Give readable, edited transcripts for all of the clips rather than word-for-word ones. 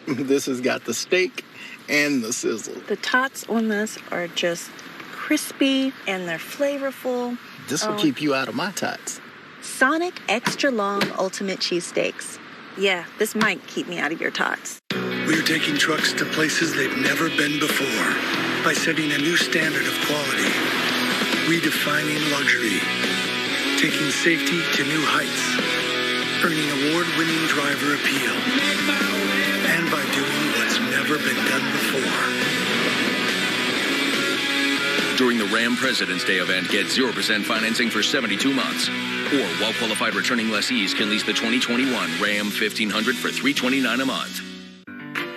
This has got the steak and the sizzle. The tots on this are just crispy and they're flavorful. This will keep you out of my tots. Sonic Extra Long Ultimate Cheesesteaks. Yeah, this might keep me out of your tots. We're taking trucks to places they've never been before by setting a new standard of quality, redefining luxury, taking safety to new heights, earning award-winning driver appeal, and by doing what's never been done before. During the Ram President's Day event, get 0% financing for 72 months. Or well-qualified returning lessees can lease the 2021 Ram 1500 for $329 a month.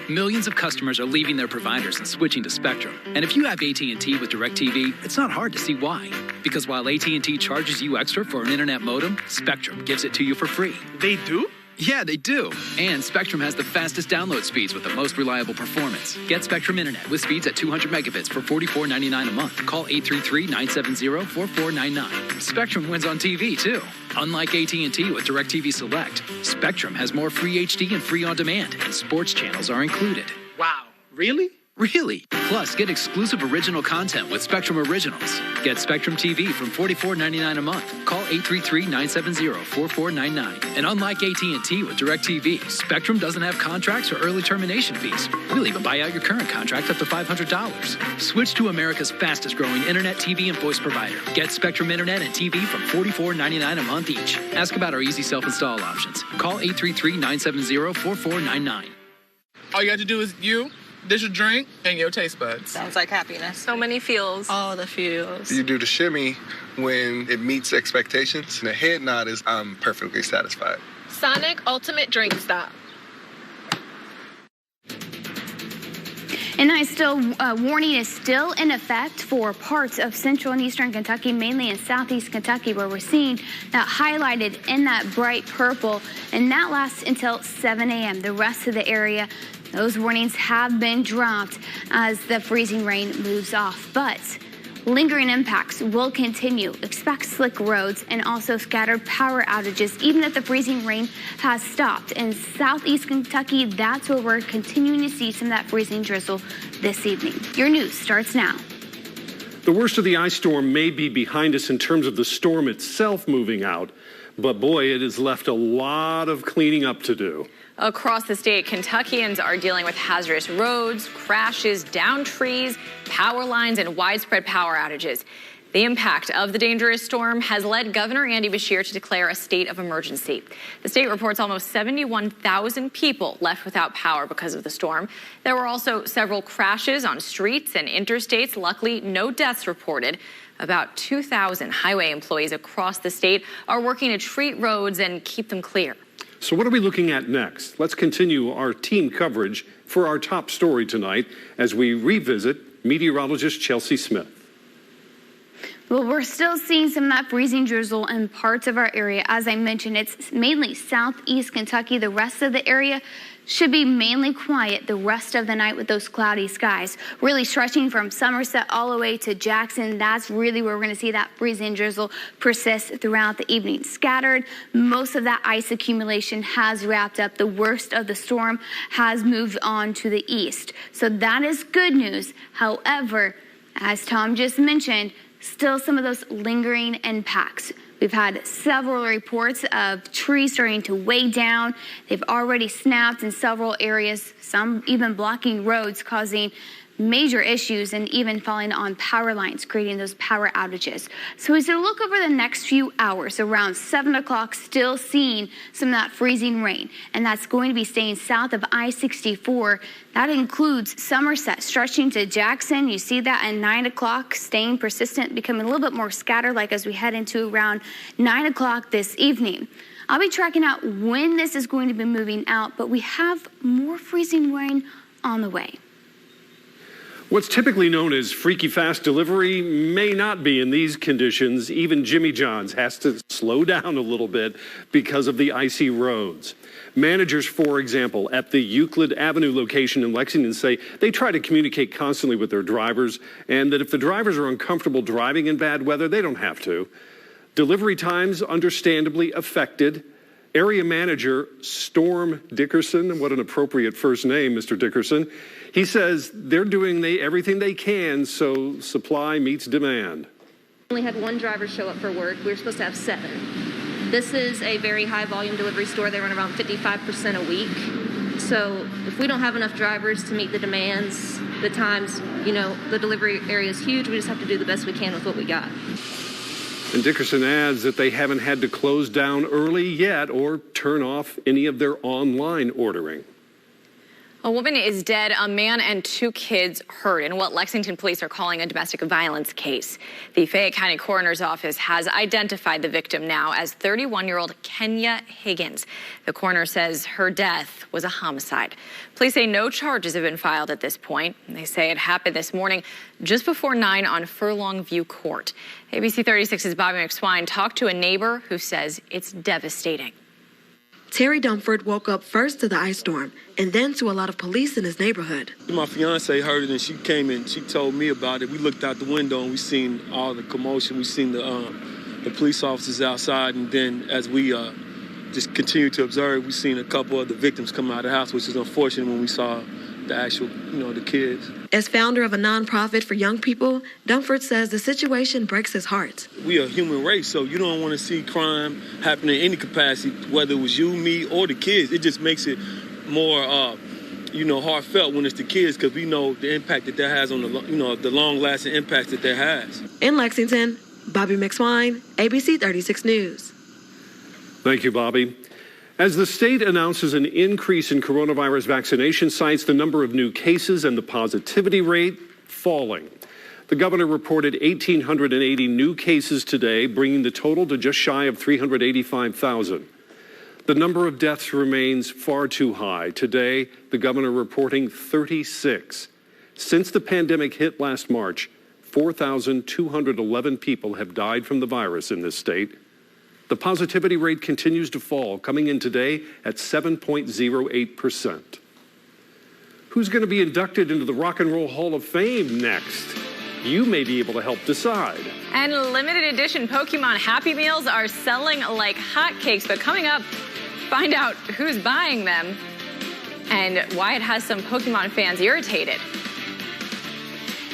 Millions of customers are leaving their providers and switching to Spectrum. And if you have AT&T with DirecTV, it's not hard to see why. Because while AT&T charges you extra for an internet modem, Spectrum gives it to you for free. They do? Yeah, they do. And Spectrum has the fastest download speeds with the most reliable performance. Get Spectrum Internet with speeds at 200 megabits for $44.99 a month. Call 833-970-4499. Spectrum wins on TV, too. Unlike AT&T with DirecTV Select, Spectrum has more free HD and free on-demand, and sports channels are included. Wow, really? Really? Plus, get exclusive original content with Spectrum Originals. Get Spectrum TV from $44.99 a month. Call 833-970-4499. And unlike AT&T with DirecTV, Spectrum doesn't have contracts or early termination fees. We'll even buy out your current contract up to $500. Switch to America's fastest growing internet, TV, and voice provider. Get Spectrum Internet and TV from $44.99 a month each. Ask about our easy self-install options. Call 833-970-4499. All you have to do is dish a drink, and your taste buds. Sounds like happiness. So many feels. All the feels. You do the shimmy when it meets expectations. And the head nod is I'm perfectly satisfied. Sonic Ultimate Drink Stop. And warning is still in effect for parts of central and eastern Kentucky, mainly in southeast Kentucky, where we're seeing that highlighted in that bright purple, and that lasts until 7 a.m. The rest of the area, those warnings have been dropped as the freezing rain moves off, but lingering impacts will continue. Expect slick roads and also scattered power outages, even if the freezing rain has stopped. In southeast Kentucky, that's where we're continuing to see some of that freezing drizzle this evening. Your news starts now. The worst of the ice storm may be behind us in terms of the storm itself moving out, but boy, it has left a lot of cleaning up to do. Across the state, Kentuckians are dealing with hazardous roads, crashes, downed trees, power lines, and widespread power outages. The impact of the dangerous storm has led Governor Andy Beshear to declare a state of emergency. The state reports almost 71,000 people left without power because of the storm. There were also several crashes on streets and interstates. Luckily, no deaths reported. About 2,000 highway employees across the state are working to treat roads and keep them clear. So what are we looking at next? Let's continue our team coverage for our top story tonight as we revisit meteorologist Chelsea Smith. Well, we're still seeing some of that freezing drizzle in parts of our area. As I mentioned, it's mainly southeast Kentucky. The rest of the area should be mainly quiet the rest of the night with those cloudy skies. Really stretching from Somerset all the way to Jackson. That's really where we're going to see that freezing drizzle persist throughout the evening. Scattered, most of that ice accumulation has wrapped up. The worst of the storm has moved on to the east. So that is good news. However, as Tom just mentioned, still some of those lingering impacts. We've had several reports of trees starting to weigh down. They've already snapped in several areas, some even blocking roads, causing major issues and even falling on power lines, creating those power outages. So as we look over the next few hours, around 7 o'clock, still seeing some of that freezing rain, and that's going to be staying south of I-64. That includes Somerset stretching to Jackson. You see that at 9 o'clock, staying persistent, becoming a little bit more scattered like as we head into around 9 o'clock this evening. I'll be tracking out when this is going to be moving out, but we have more freezing rain on the way. What's typically known as freaky fast delivery may not be in these conditions. Even Jimmy John's has to slow down a little bit because of the icy roads. Managers, for example, at the Euclid Avenue location in Lexington say they try to communicate constantly with their drivers, and that if the drivers are uncomfortable driving in bad weather, they don't have to. Delivery times understandably affected. Area Manager Storm Dickerson, what an appropriate first name, Mr. Dickerson. He says they're doing everything they can so supply meets demand. We only had one driver show up for work. We were supposed to have 7. This is a very high volume delivery store. They run around 55% a week. So if we don't have enough drivers to meet the demands, the times, the delivery area is huge. We just have to do the best we can with what we got. And Dickerson adds that they haven't had to close down early yet or turn off any of their online ordering. A woman is dead, a man and 2 kids hurt in what Lexington police are calling a domestic violence case. The Fayette County Coroner's Office has identified the victim now as 31-year-old Kenya Higgins. The coroner says her death was a homicide. Police say no charges have been filed at this point. They say it happened this morning just before 9 on Furlong View Court. ABC 36's Bobby McSwine talked to a neighbor who says it's devastating. Terry Dumford woke up first to the ice storm and then to a lot of police in his neighborhood. My fiance heard it and she came in. She told me about it. We looked out the window and we seen all the commotion. We seen the police officers outside, and then as we just continued to observe, we seen a couple of the victims come out of the house, which is unfortunate when we saw the actual, the kids. As founder of a nonprofit for young people, Dumford says the situation breaks his heart. We are a human race, so you don't want to see crime happen in any capacity, whether it was you, me, or the kids. It just makes it more, heartfelt when it's the kids, because we know the impact that has on the long-lasting impact that has. In Lexington, Bobby McSwine, ABC 36 News. Thank you, Bobby. As the state announces an increase in coronavirus vaccination sites, the number of new cases and the positivity rate falling. The governor reported 1,880 new cases today, bringing the total to just shy of 385,000. The number of deaths remains far too high. Today, the governor reporting 36. Since the pandemic hit last March, 4,211 people have died from the virus in this state. The positivity rate continues to fall, coming in today at 7.08%. Who's going to be inducted into the Rock and Roll Hall of Fame next? You may be able to help decide. And limited edition Pokemon Happy Meals are selling like hotcakes, but coming up, find out who's buying them and why it has some Pokemon fans irritated.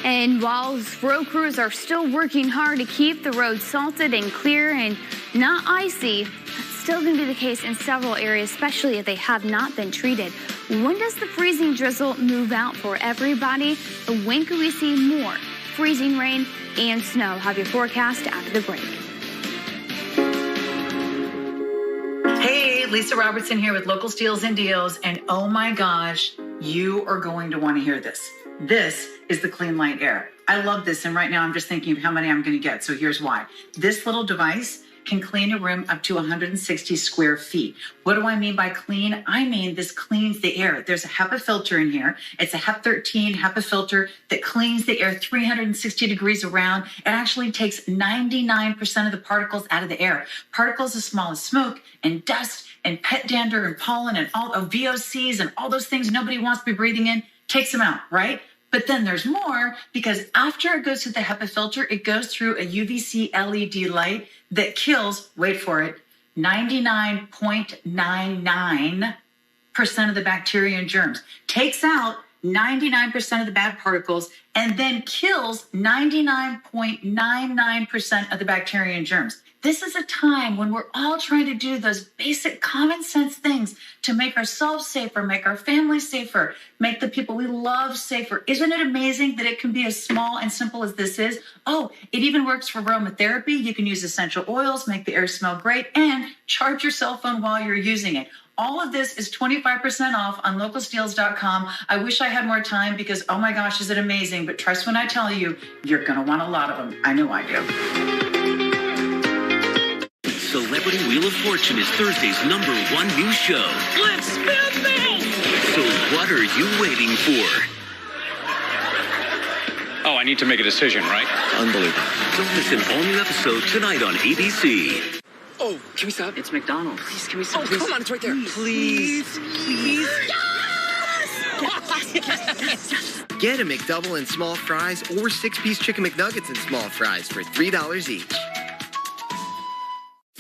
And while road crews are still working hard to keep the roads salted and clear and not icy, that's still going to be the case in several areas, especially if they have not been treated. When does the freezing drizzle move out for everybody? And when can we see more freezing rain and snow? Have your forecast after the break. Hey, Lisa Robertson here with Local Steals and Deals, and oh my gosh, you are going to want to hear this. This is the Clean Light Air. I love this, and right now I'm just thinking of how many I'm going to get, so here's why. This little device can clean a room up to 160 square feet. What do I mean by clean? I mean this cleans the air. There's a HEPA filter in here. It's a HEP 13 HEPA filter that cleans the air 360 degrees around. It actually takes 99% of the particles out of the air. Particles as small as smoke and dust and pet dander and pollen and all of VOCs and all those things nobody wants to be breathing in, takes them out, right? But then there's more, because after it goes through the HEPA filter, it goes through a UVC LED light that kills, wait for it, 99.99% of the bacteria and germs, takes out 99% of the bad particles, and then kills 99.99% of the bacteria and germs. This is a time when we're all trying to do those basic common sense things to make ourselves safer, make our families safer, make the people we love safer. Isn't it amazing that it can be as small and simple as this is? Oh, it even works for aromatherapy. You can use essential oils, make the air smell great, and charge your cell phone while you're using it. All of this is 25% off on localsteals.com. I wish I had more time because, oh my gosh, is it amazing. But trust when I tell you, you're going to want a lot of them. I know I do. Celebrity Wheel of Fortune is Thursday's #1 news show. Let's spin this! So what are you waiting for? Oh, I need to make a decision, right? Unbelievable. Don't miss an all-new episode tonight on ABC. Oh, can we stop? It's McDonald's. Please, can we stop? Oh, come on, it's right there. Please. Yes! Get a McDouble and small fries or 6-piece chicken McNuggets and small fries for $3 each.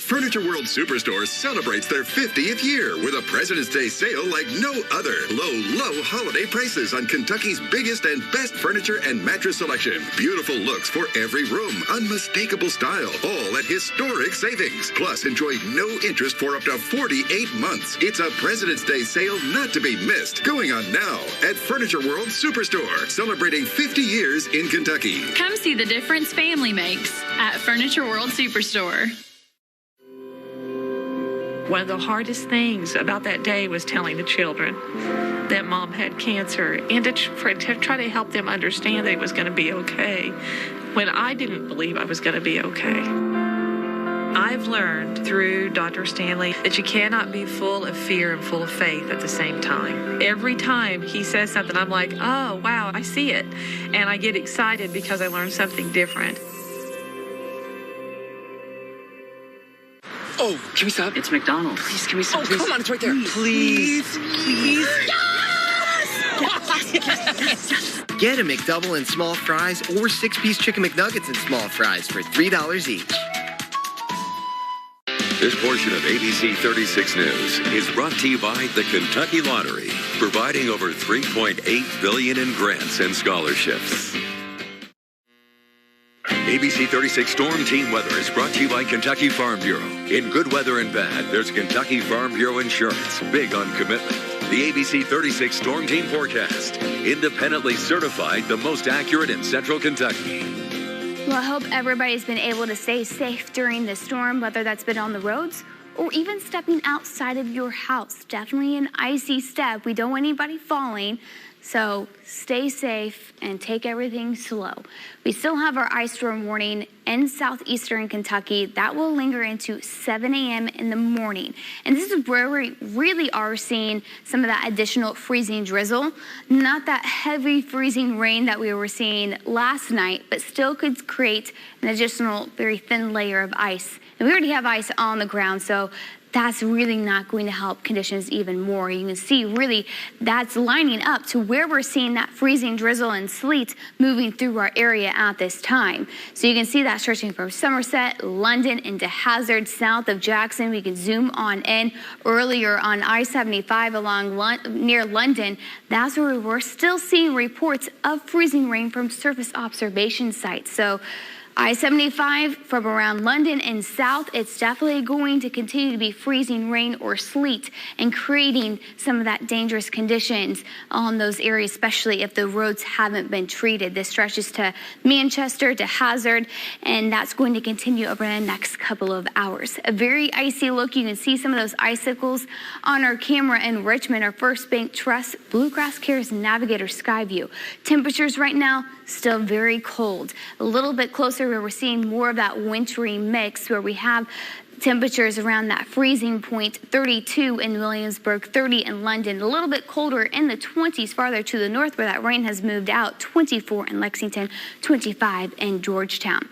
Furniture World Superstore celebrates their 50th year with a President's Day sale like no other. Low holiday prices on Kentucky's biggest and best furniture and mattress selection. Beautiful looks for every room. Unmistakable style. All at historic savings. Plus, enjoy no interest for up to 48 months. It's a President's Day sale not to be missed. Going on now at Furniture World Superstore. Celebrating 50 years in Kentucky. Come see the difference family makes at Furniture World Superstore. One of the hardest things about that day was telling the children that Mom had cancer and to try to help them understand that it was going to be okay when I didn't believe I was going to be okay. I've learned through Dr. Stanley that you cannot be full of fear and full of faith at the same time. Every time he says something, I'm like, oh, wow, I see it. And I get excited because I learned something different. Oh, can we stop? It's McDonald's. Please, can we stop? Oh, please? come on, it's right there. Please. Yes! Get a McDouble and small fries or 6-piece chicken McNuggets and small fries for $3 each. This portion of ABC 36 News is brought to you by the Kentucky Lottery, providing over $3.8 billion in grants and scholarships. ABC 36 Storm Team Weather is brought to you by Kentucky Farm Bureau. In good weather and bad, there's Kentucky Farm Bureau Insurance. Big on commitment. The ABC 36 Storm Team Forecast. Independently certified the most accurate in Central Kentucky. Well, I hope everybody's been able to stay safe during the storm, whether that's been on the roads or even stepping outside of your house. Definitely an icy step. We don't want anybody falling. So stay safe and take everything slow. We still have our ice storm warning in southeastern Kentucky. That will linger into 7 a.m. in the morning. And this is where we really are seeing some of that additional freezing drizzle. Not that heavy freezing rain that we were seeing last night, but still could create an additional very thin layer of ice. And we already have ice on the ground, so that's really not going to help conditions even more. You can see really that's lining up to where we're seeing that freezing drizzle and sleet moving through our area at this time. So you can see that stretching from Somerset, London into Hazard, south of Jackson. We can zoom on in earlier on I-75 along near London. That's where we're still seeing reports of freezing rain from surface observation sites. So I-75 from around London and south, it's definitely going to continue to be freezing rain or sleet and creating some of that dangerous conditions on those areas, especially if the roads haven't been treated. This stretches to Manchester, to Hazard, and that's going to continue over the next couple of hours. A very icy look. You can see some of those icicles on our camera in Richmond, our First Bank Trust Bluegrass Cares Navigator Skyview. Temperatures right now still very cold. A little bit closer where we're seeing more of that wintry mix, where we have temperatures around that freezing point, 32 in Williamsburg, 30 in London, a little bit colder in the 20s farther to the north where that rain has moved out, 24 in Lexington, 25 in Georgetown.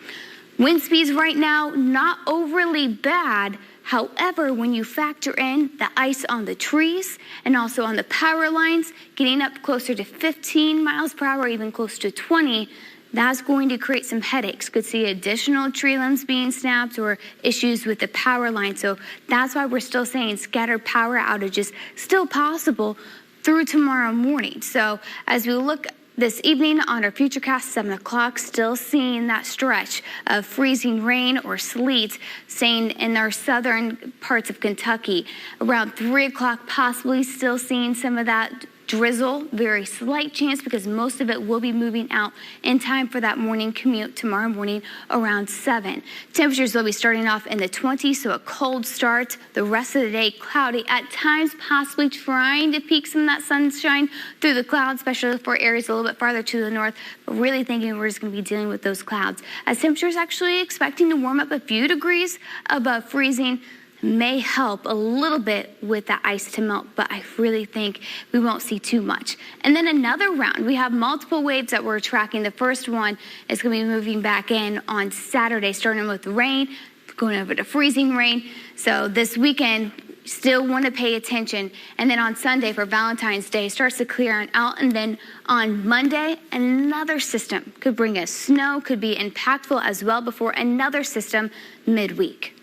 Wind speeds right now not overly bad. However, when you factor in the ice on the trees and also on the power lines, getting up closer to 15 miles per hour, even close to 20, that's going to create some headaches. Could see additional tree limbs being snapped or issues with the power line. So that's why we're still saying scattered power outages still possible through tomorrow morning. So as we look this evening on our Futurecast 7 o'clock, still seeing that stretch of freezing rain or sleet, saying in our southern parts of Kentucky. Around 3 o'clock, possibly still seeing some of that drizzle, very slight chance because most of it will be moving out in time for that morning commute tomorrow morning around 7. Temperatures will be starting off in the 20s, so a cold start. The rest of the day cloudy at times, possibly trying to peek some of that sunshine through the clouds, especially for areas a little bit farther to the north, but really thinking we're just going to be dealing with those clouds. As temperatures actually expecting to warm up a few degrees above freezing, may help a little bit with the ice to melt, but I really think we won't see too much. And then another round, we have multiple waves that we're tracking. The first one is going to be moving back in on Saturday, starting with rain, going over to freezing rain. So this weekend, still want to pay attention. And then on Sunday for Valentine's Day, starts to clear on out. And then on Monday, another system could bring us snow, could be impactful as well before another system midweek.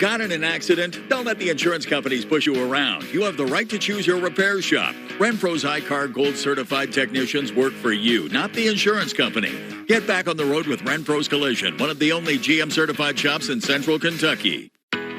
Got in an accident? Don't let the insurance companies push you around. You have the right to choose your repair shop. Renfro's iCar Gold certified technicians work for you, not the insurance company. Get back on the road with Renfro's Collision, one of the only GM certified shops in Central Kentucky.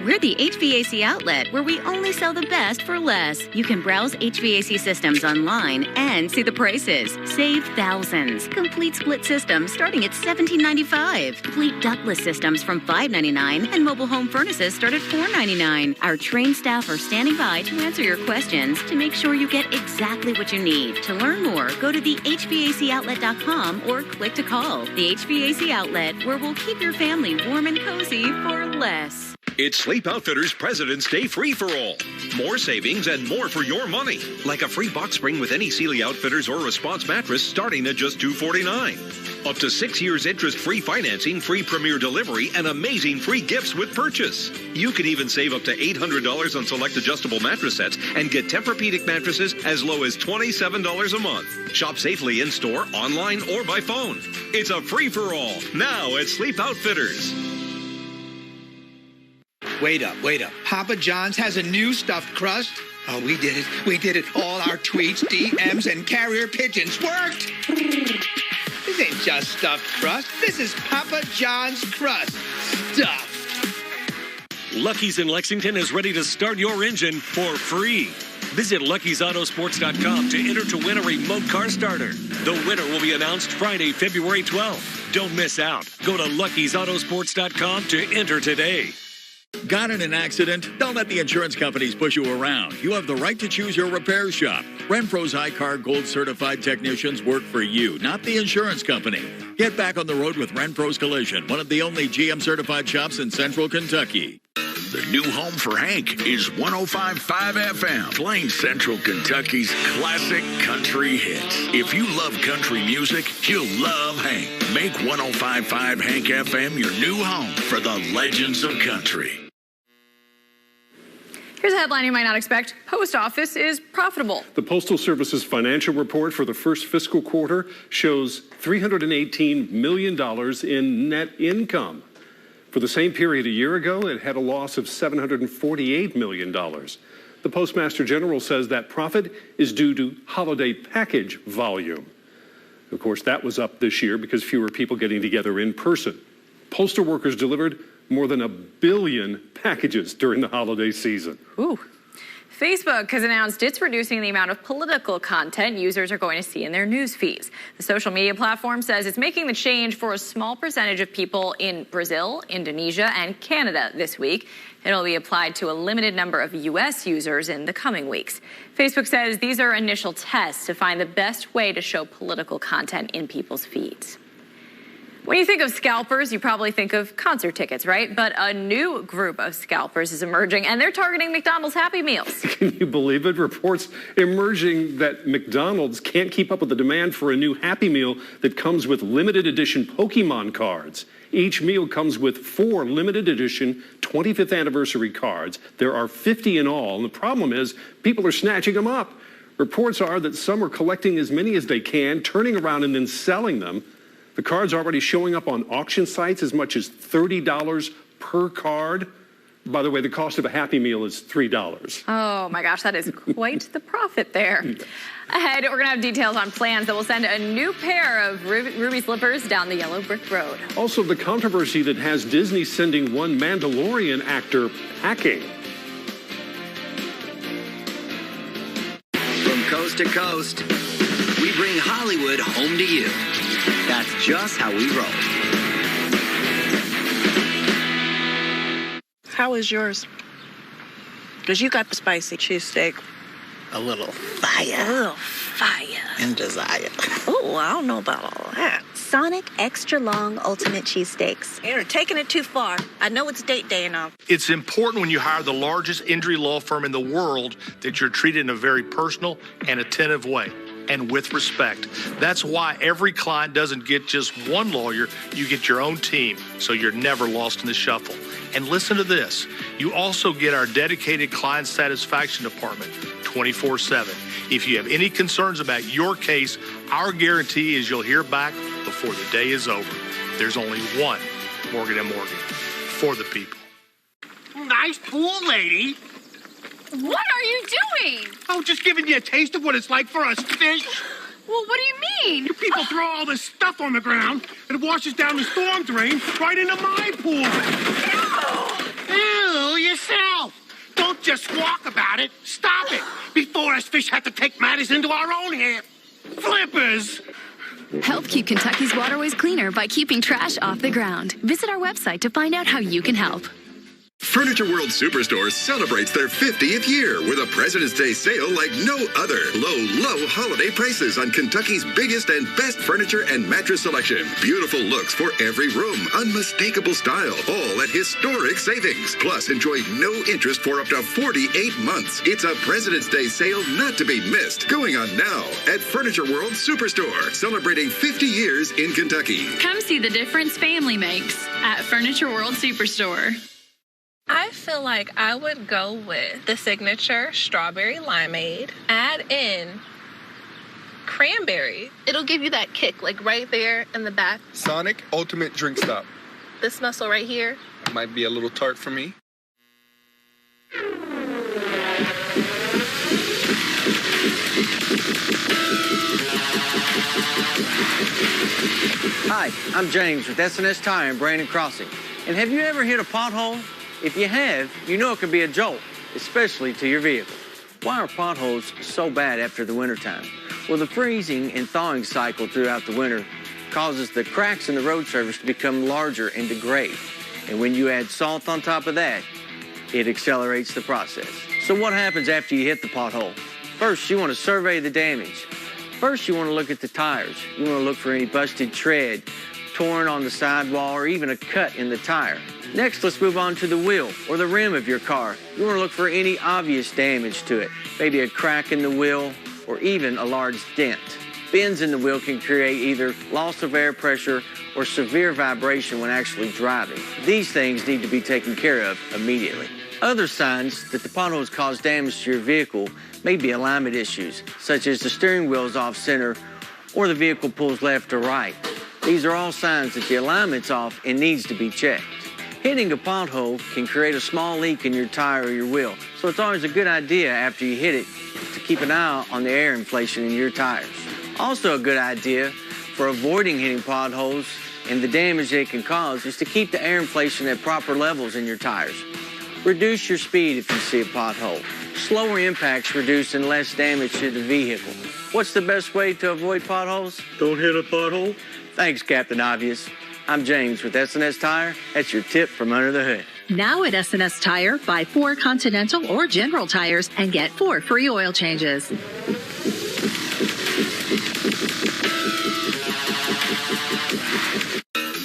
We're the HVAC outlet where we only sell the best for less. You can browse HVAC systems online and see the prices. Save thousands. Complete split systems starting at $17.95. Complete ductless systems from $5.99 and mobile home furnaces start at $4.99. Our trained staff are standing by to answer your questions to make sure you get exactly what you need. To learn more, go to the HVACoutlet.com or click to call. The HVAC Outlet, where we'll keep your family warm and cozy for less. It's Sleep Outfitters President's Day free-for-all. More savings and more for your money. Like a free box spring with any Sealy Outfitters or Response mattress starting at just $249. Up to 6 years interest-free financing, free premier delivery, and amazing free gifts with purchase. You can even save up to $800 on select adjustable mattress sets and get Tempur-Pedic mattresses as low as $27 a month. Shop safely in-store, online, or by phone. It's a free-for-all now at Sleep Outfitters. Wait up. Papa John's has a new stuffed crust. Oh, we did it. We did it. All our tweets, DMs, and carrier pigeons worked. This ain't just stuffed crust. This is Papa John's crust. Stuffed. Lucky's in Lexington is ready to start your engine for free. Visit Lucky'sAutosports.com to enter to win a remote car starter. The winner will be announced Friday, February 12th. Don't miss out. Go to Lucky'sAutosports.com to enter today. Got in an accident? Don't let the insurance companies push you around. You have the right to choose your repair shop. Renfro's iCar Gold certified technicians work for you, not the insurance company. Get back on the road with Renfro's Collision, one of the only GM certified shops in Central Kentucky. The new home for Hank is 105.5 FM, playing Central Kentucky's classic country hits. If you love country music, you'll love Hank. Make 105.5 Hank FM your new home for the legends of country. Here's a headline you might not expect. Post office is profitable. The Postal Service's financial report for the first fiscal quarter shows $318 million in net income. For the same period a year ago, it had a loss of $748 million. The Postmaster General says that profit is due to holiday package volume. Of course, that was up this year because fewer people getting together in person. Postal workers delivered more than 1 billion packages during the holiday season. Ooh. Facebook has announced it's reducing the amount of political content users are going to see in their news feeds. The social media platform says it's making the change for a small percentage of people in Brazil, Indonesia, and Canada this week. It'll be applied to a limited number of U.S. users in the coming weeks. Facebook says these are initial tests to find the best way to show political content in people's feeds. When you think of scalpers, you probably think of concert tickets, right? But a new group of scalpers is emerging, and they're targeting McDonald's Happy Meals. Can you believe it? Reports emerging that McDonald's can't keep up with the demand for a new Happy Meal that comes with limited edition Pokemon cards. Each meal comes with 4 limited edition 25th anniversary cards. There are 50 in all, and the problem is people are snatching them up. Reports are that some are collecting as many as they can, turning around and then selling them. The cards are already showing up on auction sites as much as $30 per card. By the way, the cost of a Happy Meal is $3. Oh my gosh, that is quite the profit there. Ahead, we're going to have details on plans that will send a new pair of ruby slippers down the yellow brick road. Also, the controversy that has Disney sending one Mandalorian actor packing. From coast to coast, we bring Hollywood home to you. That's just how we roll. How is yours? Because you got the spicy cheesesteak. A little fire. A little fire. And desire. Oh, I don't know about all that. Sonic Extra Long Ultimate Cheesesteaks. You're taking it too far. I know it's date day and all. It's important when you hire the largest injury law firm in the world that you're treated in a very personal and attentive way. And with respect. That's why every client doesn't get just one lawyer, you get your own team, so you're never lost in the shuffle. And listen to this, you also get our dedicated client satisfaction department 24/7. If you have any concerns about your case, our guarantee is you'll hear back before the day is over. There's only one Morgan & Morgan, for the people. nice pool, lady. What are you doing? Oh, just giving you a taste of what it's like for us fish. Well, what do you mean? You people throw all this stuff on the ground, and it washes down the storm drain right into my pool. Ew, yourself. Don't just squawk about it. Stop it before us fish have to take matters into our own hands. Flippers! Help keep Kentucky's waterways cleaner by keeping trash off the ground. Visit our website to find out how you can help. Furniture World Superstore celebrates their 50th year with a President's Day sale like no other. Low holiday prices on Kentucky's biggest and best furniture and mattress selection. Beautiful looks for every room. Unmistakable style. All at historic savings. Plus, enjoy no interest for up to 48 months. It's a President's Day sale not to be missed. Going on now at Furniture World Superstore. Celebrating 50 years in Kentucky. Come see the difference family makes at Furniture World Superstore. I feel like I would go with the signature strawberry limeade. Add in cranberry. It'll give you that kick, like right there in the back. Sonic Ultimate Drink Stop. This muscle right here. It might be a little tart for me. Hi, I'm James with S&S Tire in Brandon Crossing. And have you ever hit a pothole? If you have, you know it can be a jolt, especially to your vehicle. Why are potholes so bad after the wintertime? Well, the freezing and thawing cycle throughout the winter causes the cracks in the road surface to become larger and degrade. And when you add salt on top of that, it accelerates the process. So what happens after you hit the pothole? First, you want to survey the damage. First, you want to look at the tires. You want to look for any busted tread, torn on the sidewall, or even a cut in the tire. Next, let's move on to the wheel or the rim of your car. You want to look for any obvious damage to it, maybe a crack in the wheel or even a large dent. Bends in the wheel can create either loss of air pressure or severe vibration when actually driving. These things need to be taken care of immediately. Other signs that the potholes cause damage to your vehicle may be alignment issues, such as the steering wheel is off center or the vehicle pulls left or right. These are all signs that the alignment's off and needs to be checked. Hitting a pothole can create a small leak in your tire or your wheel, so it's always a good idea after you hit it to keep an eye on the air inflation in your tires. Also a good idea for avoiding hitting potholes and the damage they can cause is to keep the air inflation at proper levels in your tires. Reduce your speed if you see a pothole. Slower impacts reduce and less damage to the vehicle. What's the best way to avoid potholes? Don't hit a pothole. Thanks, Captain Obvious. I'm James with S&S Tire. That's your tip from under the hood. Now at S&S Tire, buy 4 Continental or General tires and get 4 free oil changes.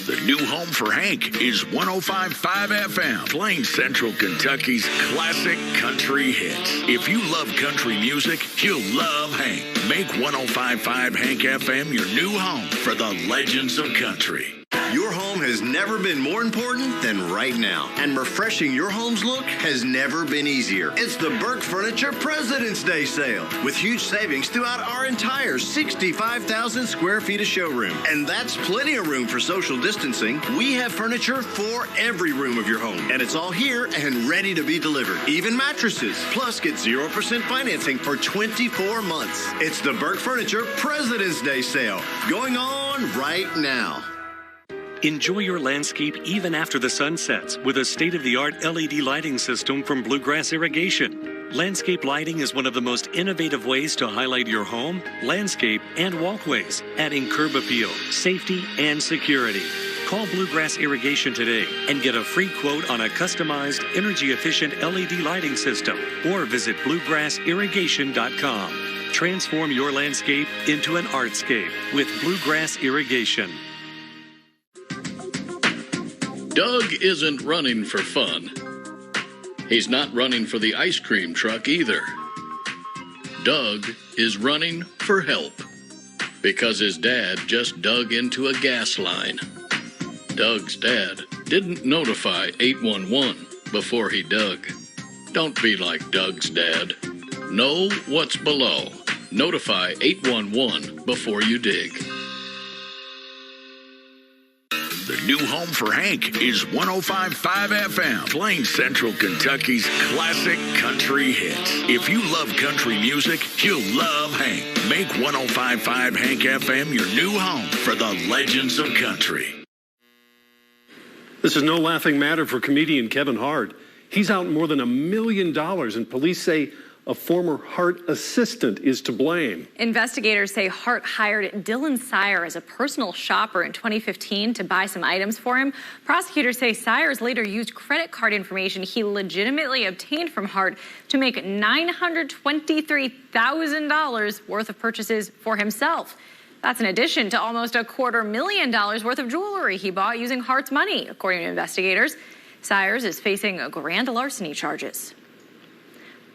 The new home for Hank is 105.5 FM, playing Central Kentucky's classic country hits. If you love country music, you'll love Hank. Make 105.5 Hank FM your new home for the legends of country. Your home has never been more important than right now. And refreshing your home's look has never been easier. It's the Burke Furniture President's Day sale with huge savings throughout our entire 65,000 square feet of showroom. And that's plenty of room for social distancing. We have furniture for every room of your home. And it's all here and ready to be delivered. Even mattresses. Plus, get 0% financing for 24 months. It's the Burke Furniture President's Day sale going on right now. Enjoy your landscape even after the sun sets with a state-of-the-art LED lighting system from Bluegrass Irrigation. Landscape lighting is one of the most innovative ways to highlight your home, landscape, and walkways, adding curb appeal, safety, and security. Call Bluegrass Irrigation today and get a free quote on a customized, energy-efficient LED lighting system, or visit bluegrassirrigation.com. Transform your landscape into an artscape with Bluegrass Irrigation. Doug isn't running for fun. He's not running for the ice cream truck either. Doug is running for help because his dad just dug into a gas line. Doug's dad didn't notify 811 before he dug. Don't be like Doug's dad. Know what's below. Notify 811 before you dig. The new home for Hank is 105.5 FM, Plains Central Kentucky's classic country hits. If you love country music, you'll love Hank. Make 105.5 Hank FM your new home for the legends of country. This is no laughing matter for comedian Kevin Hart. He's out more than $1 million, and police say a former Hart assistant is to blame. Investigators say Hart hired Dylan Sire as a personal shopper in 2015 to buy some items for him. Prosecutors say Sires later used credit card information he legitimately obtained from Hart to make $923,000 worth of purchases for himself. That's in addition to almost $250,000 worth of jewelry he bought using Hart's money, according to investigators. Sires is facing grand larceny charges.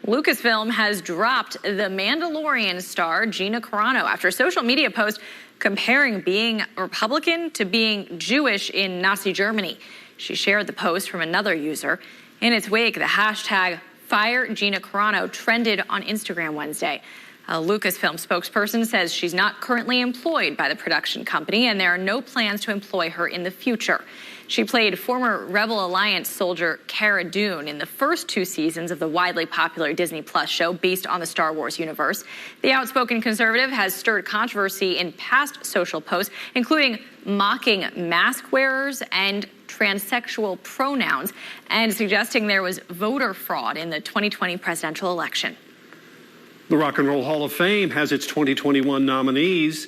Lucasfilm has dropped The Mandalorian star Gina Carano after a social media post comparing being Republican to being Jewish in Nazi Germany. She shared the post from another user. In its wake, the hashtag #FireGinaCarano trended on Instagram Wednesday. A Lucasfilm spokesperson says she's not currently employed by the production company and there are no plans to employ her in the future. She played former Rebel Alliance soldier Cara Dune in the first 2 seasons of the widely popular Disney Plus show based on the Star Wars universe. The outspoken conservative has stirred controversy in past social posts, including mocking mask wearers and transsexual pronouns, and suggesting there was voter fraud in the 2020 presidential election. The Rock and Roll Hall of Fame has its 2021 nominees,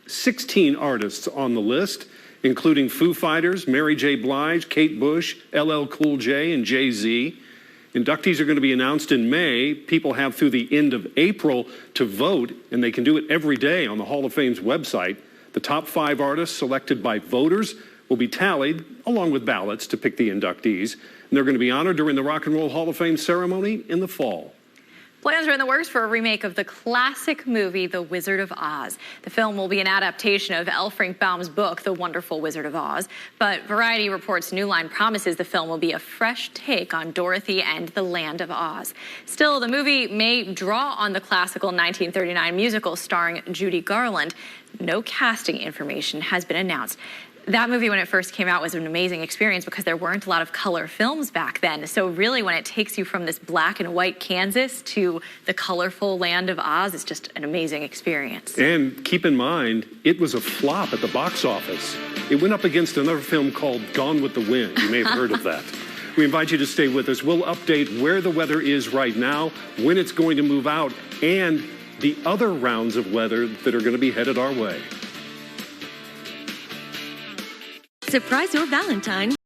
16 artists on the list, including Foo Fighters, Mary J. Blige, Kate Bush, LL Cool J, and Jay-Z. Inductees are going to be announced in May. People have through the end of April to vote, and they can do it every day on the Hall of Fame's website. The top 5 artists selected by voters will be tallied, along with ballots, to pick the inductees. And they're going to be honored during the Rock and Roll Hall of Fame ceremony in the fall. Plans are in the works for a remake of the classic movie, The Wizard of Oz. The film will be an adaptation of L. Frank Baum's book, The Wonderful Wizard of Oz. But Variety reports New Line promises the film will be a fresh take on Dorothy and the Land of Oz. Still, the movie may draw on the classical 1939 musical starring Judy Garland. No casting information has been announced. That movie, when it first came out, was an amazing experience because there weren't a lot of color films back then. So really, when it takes you from this black and white Kansas to the colorful Land of Oz, it's just an amazing experience. And keep in mind, it was a flop at the box office. It went up against another film called Gone with the Wind. You may have heard of that. We invite you to stay with us. We'll update where the weather is right now, when it's going to move out, and the other rounds of weather that are going to be headed our way. Surprise your Valentine